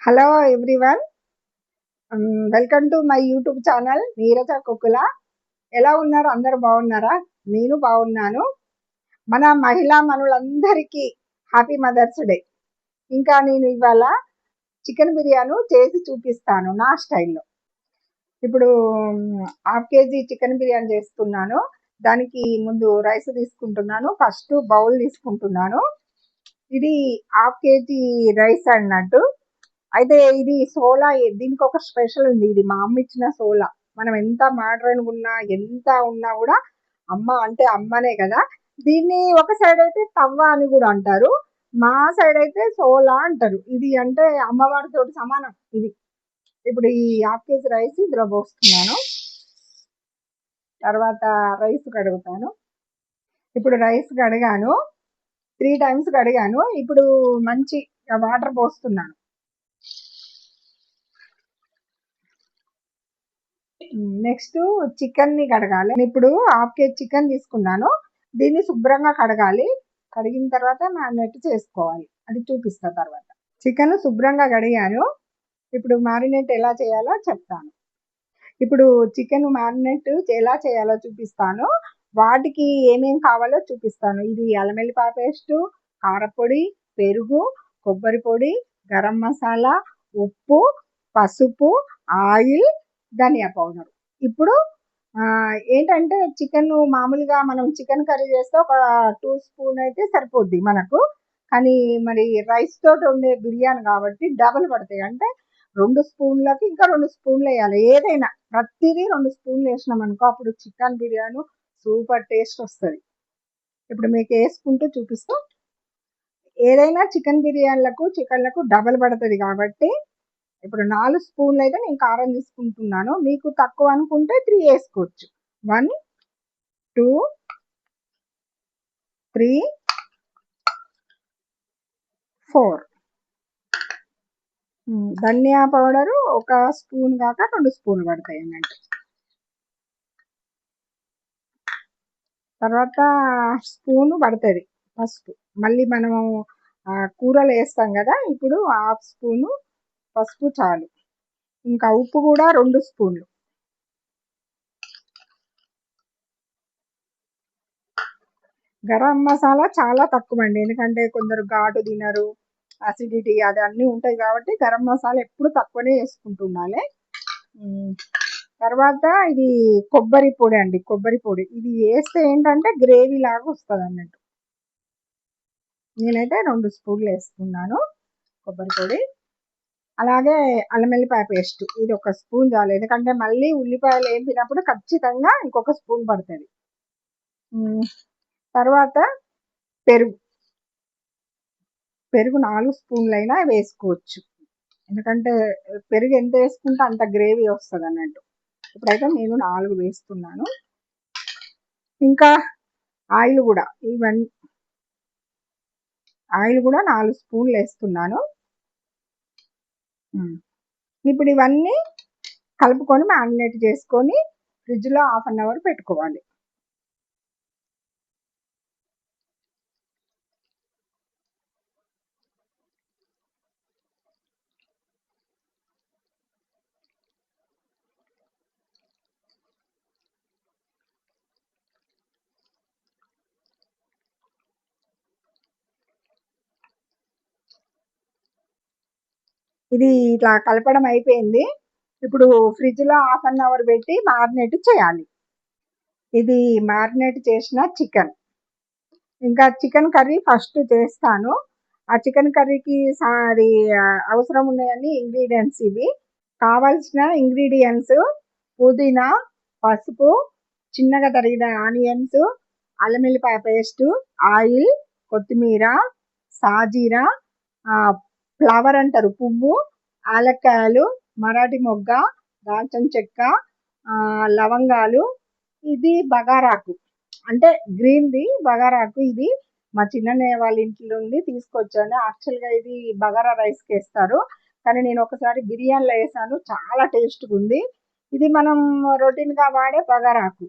Hello everyone, welcome to my YouTube channel Neeraja Kukula. ఎలా ఉన్నారు? అందరు బాగున్నారా? నేను బాగున్నాను. మన మహిళా మనులందరికీ హ్యాపీ మదర్స్ డే. ఇంకా నేను ఇవాళ చికెన్ బిర్యానీ చేసి చూపిస్తాను నా స్టైల్లో. ఇప్పుడు హాఫ్ కేజీ చికెన్ బిర్యానీ చేస్తున్నాను. దానికి ముందు రైస్ తీసుకుంటున్నాను. ఫస్ట్ బౌల్ తీసుకుంటున్నాను. ఇది హాఫ్ కేజీ రైస్ అన్నట్టు. అయితే ఇది సోలా, దీనికి ఒక స్పెషల్ ఉంది. ఇది మా అమ్మ ఇచ్చిన సోలా. మనం ఎంత మోడ్రన్ ఉన్నా, ఎంత ఉన్నా కూడా అమ్మ అంటే అమ్మనే కదా. దీన్ని ఒక సైడ్ అయితే తవ్వ అని కూడా అంటారు, మా సైడ్ అయితే సోలా అంటారు. ఇది అంటే అమ్మవారితో సమానం ఇది. ఇప్పుడు ఈ హాఫ్ కేజీ రైస్ ఇందులో పోస్తున్నాను. తర్వాత రైస్ కడుగుతాను. ఇప్పుడు రైస్ కడిగాను, 3 టైమ్స్ కడిగాను. ఇప్పుడు మంచి వాటర్ పోస్తున్నాను. నెక్స్ట్ చికెన్ ని కడగాలి. ఇప్పుడు హాఫ్ కేజీ చికెన్ తీసుకున్నాను. దీన్ని శుభ్రంగా కడగాలి. కడిగిన తర్వాత మ్యారినేట్ చేసుకోవాలి. అది చూపిస్తా తర్వాత. చికెన్ శుభ్రంగా కడిగాను. ఇప్పుడు మ్యారినేట్ ఎలా చేయాలో చెప్తాను. ఇప్పుడు చికెన్ మ్యారినేట్ ఎలా చేయాలో చూపిస్తాను. వాటికి ఏమేం కావాలో చూపిస్తాను. ఇది అల్లం వెల్లిపాయ పేస్టు, కారపొడి, పెరుగు, కొబ్బరి పొడి, గరం మసాలా, ఉప్పు, పసుపు, ఆయిల్, ధనియా పౌడర్. ఇప్పుడు ఏంటంటే చికెన్ మామూలుగా మనం చికెన్ కర్రీ చేస్తే ఒక 2 స్పూన్ అయితే సరిపోద్ది మనకు. కానీ మరి రైస్ తోటి ఉండే బిర్యానీ కాబట్టి డబల్ పడతాయి. అంటే 2 స్పూన్లకి ఇంకా 2 స్పూన్లు వేయాలి. ఏదైనా ప్రతిదీ 2 స్పూన్లు వేసినాం అనుకో, అప్పుడు చికెన్ బిర్యానీ సూపర్ టేస్ట్ వస్తుంది. ఇప్పుడు మీకు వేసుకుంటూ చూపిస్తూ, ఏదైనా చికెన్ బిర్యానీలకు చికెన్లకు డబల్ పడుతుంది కాబట్టి ఇప్పుడు 4 స్పూన్లు అయితే నేను కారం తీసుకుంటున్నాను. మీకు తక్కువ అనుకుంటే 3 వేసుకోవచ్చు. 1, 2, 3, 4. ధనియా పౌడరు ఒక స్పూన్ కాక 2 స్పూన్లు పడతాయి అన్నట్టు. తర్వాత స్పూను పడుతుంది పసుపు. మళ్ళీ మనము కూరలు వేస్తాం కదా, ఇప్పుడు హాఫ్ స్పూను పసుపు చాలు. ఇంకా ఉప్పు కూడా 2 స్పూన్లు. గరం మసాలా చాలా తక్కువ అండి, ఎందుకంటే కొందరు ఘాటు తినరు, అసిడిటీ అది అన్నీ ఉంటాయి కాబట్టి గరం మసాలా ఎప్పుడు తక్కువనే వేసుకుంటుండాలి. తర్వాత ఇది కొబ్బరి పొడి అండి, కొబ్బరి పొడి. ఇది వేస్తే ఏంటంటే గ్రేవీ లాగా వస్తుంది అన్నట్టు. నేనైతే 2 స్పూన్లు వేసుకున్నాను కొబ్బరి పొడి. అలాగే అల్లం వెల్లిపాయ పేస్ట్, ఇది 1 స్పూన్ చాలు. ఎందుకంటే మళ్ళీ ఉల్లిపాయలు వేపినప్పుడు ఖచ్చితంగా ఇంకొక స్పూన్ పడుతుంది. తర్వాత పెరుగు, పెరుగు 4 స్పూన్లైనా వేసుకోవచ్చు. ఎందుకంటే పెరుగు ఎంత వేసుకుంటే అంత గ్రేవీ వస్తుంది అన్నట్టు. ఇప్పుడైతే నేను 4 వేస్తున్నాను. ఇంకా ఆయిల్ కూడా, ఆయిల్ కూడా 4 స్పూన్లు వేస్తున్నాను. ఇప్పుడు ఇవన్నీ కలుపుకొని మ్యారినేట్ చేసుకొని ఫ్రిడ్జ్లో 1/2 అవర్ పెట్టుకోవాలి. ఇది ఇట్లా కలపడం అయిపోయింది. ఇప్పుడు ఫ్రిడ్జ్లో 1/2 అవర్ పెట్టి మ్యారినేట్ చేయాలి. ఇది మ్యారినేట్ చేసిన చికెన్. ఇంకా చికెన్ కర్రీ ఫస్ట్ చేస్తాను. ఆ చికెన్ కర్రీకి అది అవసరం ఉన్నాయని ఇంగ్రీడియంట్స్ ఇవి. కావాల్సిన ఇంగ్రీడియంట్స్: పుదీనా, పసుపు, చిన్నగా తరిగిన ఆనియన్స్, అల్లం వెల్లిపాయ పేస్టు, ఆయిల్, కొత్తిమీర, సాజీరా, ఫ్లవర్ అంటారు పువ్వు, యాలక్కాయలు, మరాఠీ మొగ్గ, దాల్చిన చెక్క, లవంగాలు. ఇది బగారాకు, అంటే గ్రీన్ది బగారాకు. ఇది మా చిన్నయ్య వాళ్ళ ఇంట్లో నుండి తీసుకొచ్చాను. యాక్చువల్గా ఇది బగారా రైస్కి వేస్తారు, కానీ నేను ఒకసారి బిర్యానీలో వేసాను, చాలా టేస్ట్గా ఉంది. ఇది మనం రొటీన్గా వాడే బగారాకు.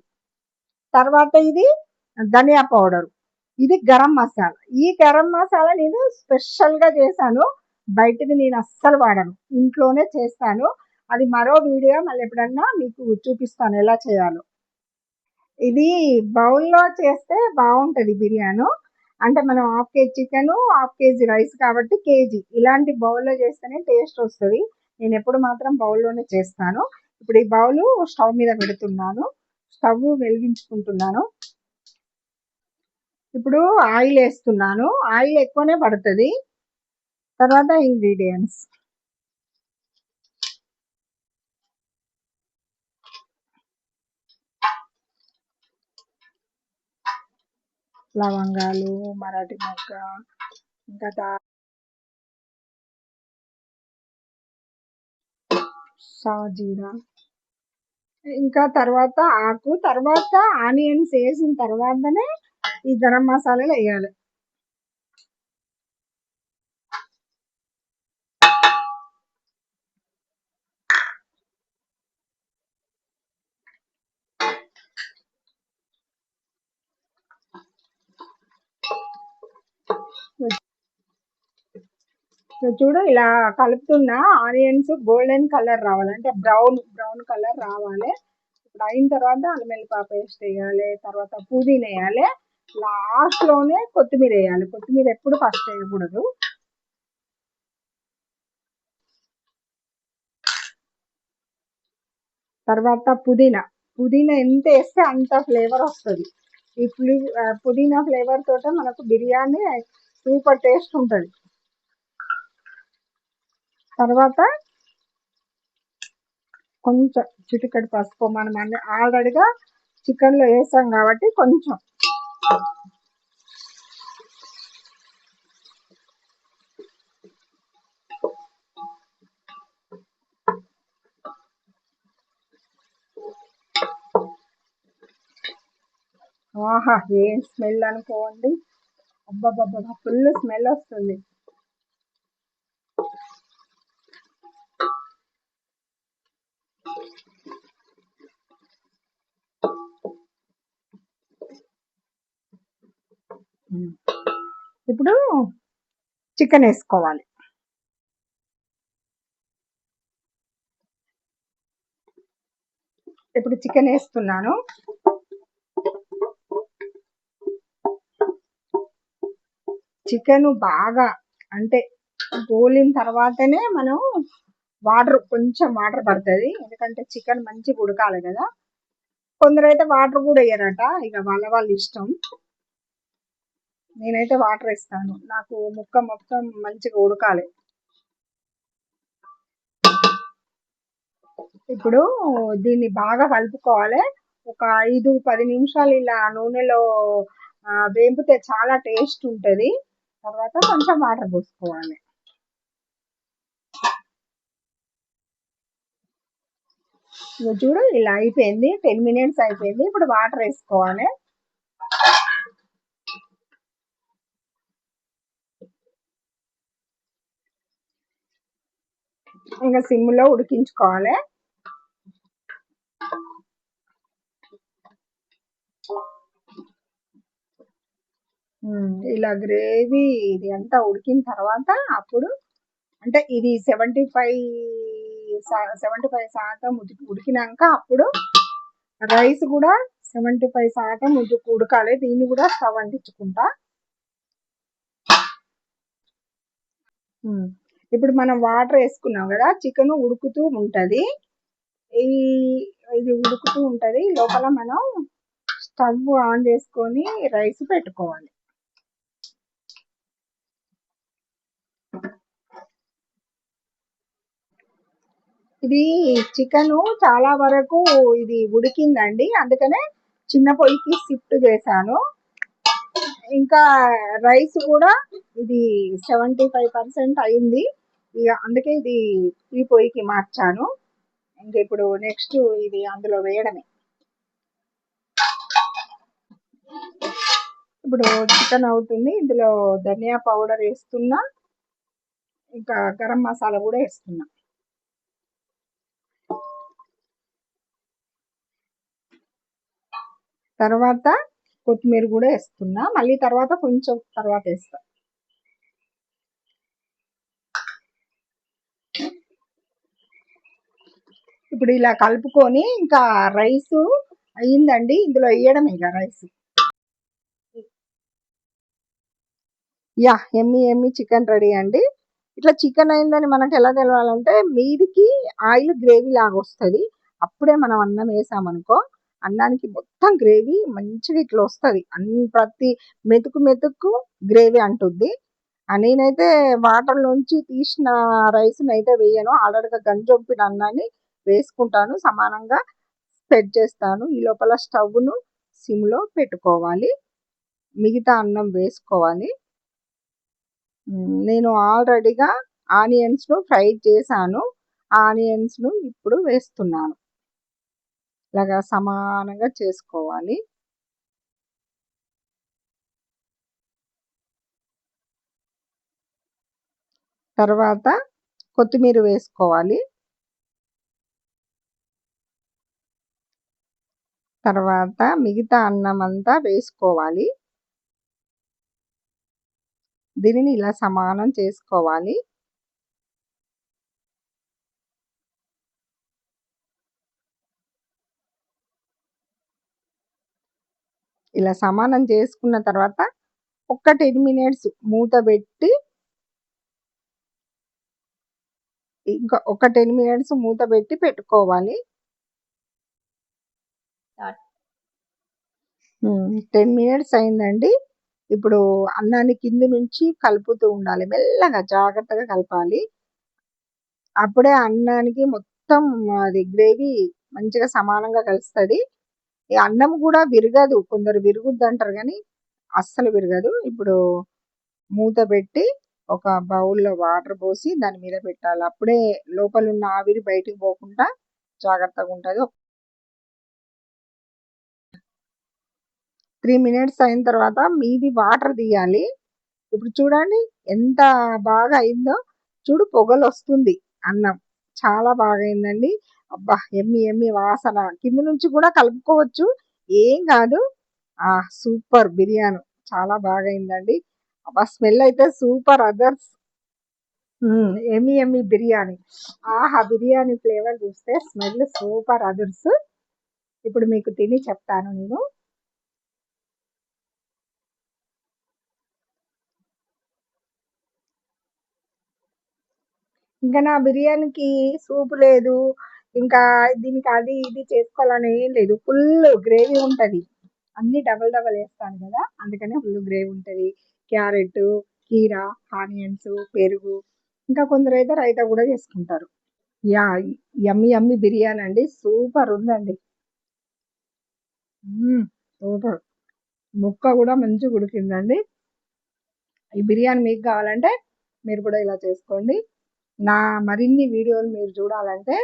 తర్వాత ఇది ధనియా పౌడరు, ఇది గరం మసాలా. ఈ గరం మసాలా నేను స్పెషల్గా చేశాను, బయటది నేను అస్సలు వాడను, ఇంట్లోనే చేస్తాను. అది మరో వీడియో మళ్ళీ ఎప్పుడన్నా మీకు చూపిస్తాను ఎలా చేయాలో. ఇది బౌల్లో చేస్తే బాగుంటుంది బిర్యానీ. అంటే మనం half KG chicken, half KG rice కాబట్టి కేజీ. ఇలాంటి బౌల్లో చేస్తేనే టేస్ట్ వస్తుంది. నేను ఎప్పుడు మాత్రం బౌల్లోనే చేస్తాను. ఇప్పుడు ఈ బౌలు స్టవ్ మీద పెడుతున్నాను. స్టవ్ వెలిగించుకుంటున్నాను. ఇప్పుడు ఆయిల్ వేస్తున్నాను. ఆయిల్ ఎక్కువనే పడుతుంది. తర్వాత ఇంగ్రీడియంట్స్ లవంగాలు, మరాఠీ మొగ్గ, ఇంకా సాజీరా, ఇంకా తర్వాత ఆకు, తర్వాత ఆనియన్స్ వేసిన తర్వాతనే ఈ గరం మసాలాలు వేయాలి. చూడు ఇలా కలుపుతున్నా. ఆనియన్స్ గోల్డెన్ కలర్ రావాలి, అంటే బ్రౌన్ కలర్ రావాలి. ఇప్పుడు అయిన తర్వాత అల్లం వెల్లిపాయ పేస్ట్ వేయాలి, తర్వాత పుదీనా వేయాలి, లాస్ట్ లోనే కొత్తిమీర వేయాలి. కొత్తిమీర ఎప్పుడు ఫస్ట్ వేయకూడదు. తర్వాత పుదీనా ఎంత వేస్తే అంత ఫ్లేవర్ వస్తుంది. ఈ పుదీనా ఫ్లేవర్ తోటే మనకు బిర్యానీ సూపర్ టేస్ట్ ఉంటుంది. తర్వాత కొంచెం చిటికెడు పసుపు, మనం ఆల్రెడీగా చికెన్లో వేసాం కాబట్టి కొంచెం. ఆహా, ఏం స్మెల్ అనుకోండి. అబ్బబ్బబ్బా, ఫుల్ స్మెల్ వస్తుంది. ఇప్పుడు చికెన్ వేసుకోవాలి. ఇప్పుడు చికెన్ వేస్తున్నాను. చికెన్ బాగా అంటే గోలిన తర్వాతనే మనం కొంచెం వాటర్ పడుతుంది, ఎందుకంటే చికెన్ మంచిగా ఉడకాలి కదా. కొందరైతే వాటర్ కూడా వేయరట, ఇక వాళ్ళ ఇష్టం. నేనైతే వాటర్ వేస్తాను, నాకు ముక్క మొత్తం మంచిగా ఉడకాలి. ఇప్పుడు దీన్ని బాగా కలుపుకోవాలి. ఒక 5-10 నిమిషాలు ఇలా నూనెలో వేపితే చాలా టేస్ట్ ఉంటుంది. తర్వాత కొంచెం వాటర్ పోసుకోవాలి. చూడు ఇలా అయిపోయింది, 10 మినిట్స్ అయిపోయింది. ఇప్పుడు వాటర్ వేసుకోవాలి. ఇంకా సిమ్లో ఉడికించుకోవాలి. ఇలా గ్రేవీ ఇది అంతా ఉడికిన తర్వాత అప్పుడు అంటే ఇది 75% ఉడికినాక అప్పుడు రైస్ కూడా 75% ఉడకాలి. దీన్ని కూడా స్టవ్ అంటించుకుంటా. ఇప్పుడు మనం వాటర్ వేసుకున్నాం కదా, చికెన్ ఉడుకుతూ ఉంటుంది. ఇది ఉడుకుతూ ఉంటుంది లోపల మనం స్టవ్ ఆన్ చేసుకొని రైస్ పెట్టుకోవాలి. ఇది చికెన్ చాలా వరకు ఇది ఉడికిందండి, అందుకనే చిన్న పొయ్యికి షిఫ్ట్ చేశాను. ఇంకా రైస్ కూడా ఇది 75% అయింది, ఇక అందుకే ఇది ఈ పొయ్యికి మార్చాను. ఇంకా ఇప్పుడు నెక్స్ట్ ఇది అందులో వేయడమే. ఇప్పుడు చికెన్ అవుతుంది, ఇందులో ధనియా పౌడర్ వేస్తున్నా, ఇంకా గరం మసాలా కూడా వేస్తున్నా. తర్వాత కొత్తిమీర కూడా వేస్తున్నా, మళ్ళీ తర్వాత కొంచెం తర్వాత వేస్తా. ఇప్పుడు ఇలా కలుపుకొని ఇంకా రైస్ అయిందండి, ఇందులో వేయడం ఇక రైస్. యా, ఎమ్మి ఎమ్మి చికెన్ రెడీ అండి. ఇట్లా చికెన్ అయిందని మనకు ఎలా తెలవాలంటే మీదికి ఆయిల్ గ్రేవీ లాగా వస్తుంది. అప్పుడే మనం అన్నం వేసామనుకో అన్నానికి మొత్తం గ్రేవీ మంచిగా ఇట్లా వస్తుంది. ప్రతి మెతుకు మెతుకు గ్రేవీ అంటుంది. నేనైతే వాటర్లోంచి తీసిన రైస్ని అయితే వేయను. ఆల్రెడీగా గంజొంపిన అన్నాన్ని వేసుకుంటాను, సమానంగా స్ప్రెడ్ చేస్తాను. ఈ లోపల స్టవ్ను సిమ్లో పెట్టుకోవాలి, మిగతా అన్నం వేసుకోవాలి. నేను ఆల్రెడీగా ఆనియన్స్ను ఫ్రై చేశాను. ఆనియన్స్ను ఇప్పుడు వేస్తున్నాను. ఇలాగా సమానంగా చేసుకోవాలి. తర్వాత కొత్తిమీర వేసుకోవాలి. తర్వాత మిగతా అన్నం అంతా వేసుకోవాలి. దీనిని ఇలా సమానం చేసుకోవాలి. ఇలా సమానం చేసుకున్న తర్వాత ఒక 10 మినిట్స్ మూత పెట్టి, ఇంకా ఒక 10 మినిట్స్ మూత పెట్టి పెట్టుకోవాలి. 10 మినిట్స్ అయిందండి. ఇప్పుడు అన్నాన్ని కింది నుంచి కలుపుతూ ఉండాలి, మెల్లగా జాగ్రత్తగా కలపాలి. అప్పుడే అన్నానికి మొత్తం అది గ్రేవీ మంచిగా సమానంగా కలుస్తుంది. ఈ అన్నం కూడా విరగదు, కొందరు విరుగుద్ది అంటారు కానీ అస్సలు విరగదు. ఇప్పుడు మూత పెట్టి ఒక బౌల్లో వాటర్ పోసి దాని మీద పెట్టాలి. అప్పుడే లోపల ఉన్న ఆవిరి బయటికి పోకుండా జాగ్రత్తగా ఉంటుంది. 3 మినిట్స్ అయిన తర్వాత మీది వాటర్ తీయాలి. ఇప్పుడు చూడండి ఎంత బాగా అయిందో. చూడు, పొగలు వస్తుంది అన్నం, చాలా బాగా అయిందండి. అబ్బా, ఎమ్మి ఎమ్మి వాసన. కింద నుంచి కూడా కలుపుకోవచ్చు, ఏం కాదు. సూపర్ బిర్యానీ, చాలా బాగా అయిందండి. అబ్బా, స్మెల్ అయితే సూపర్ అదర్స్. ఎమ్మి ఎమ్మి బిర్యానీ. ఆహా, బిర్యానీ ఫ్లేవర్ చూస్తే స్మెల్ సూపర్ అదర్స్. ఇప్పుడు మీకు తిని చెప్తాను నేను. ఇంకా నా బిర్యానీకి సూప్ లేదు, ఇంకా దీనికి అది ఇది చేసుకోవాలని ఏం లేదు. ఫుల్ గ్రేవీ ఉంటుంది. అన్ని డబల్ డబల్ వేస్తాను కదా, అందుకనే ఫుల్ గ్రేవీ ఉంటుంది. క్యారెట్, కీరా, ఆనియన్స్, పెరుగు, ఇంకా కొందరు అయితే రైతా కూడా చేసుకుంటారు. యా, యమ్మి యమ్మి బిర్యానీ అండి, సూపర్ ఉందండి. సూపర్. ముక్క కూడా మంచిగా ఉడికిందండి. ఈ బిర్యానీ మీకు కావాలంటే మీరు కూడా ఇలా చేసుకోండి. నా మరిన్ని వీడియోలు మీరు చూడాలంటే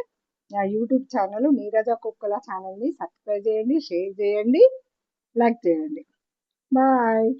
నా యూట్యూబ్ ఛానల్ నీరజ కుక్కల ఛానల్ని సబ్స్క్రైబ్ చేయండి, షేర్ చేయండి, లైక్ చేయండి. బాయ్.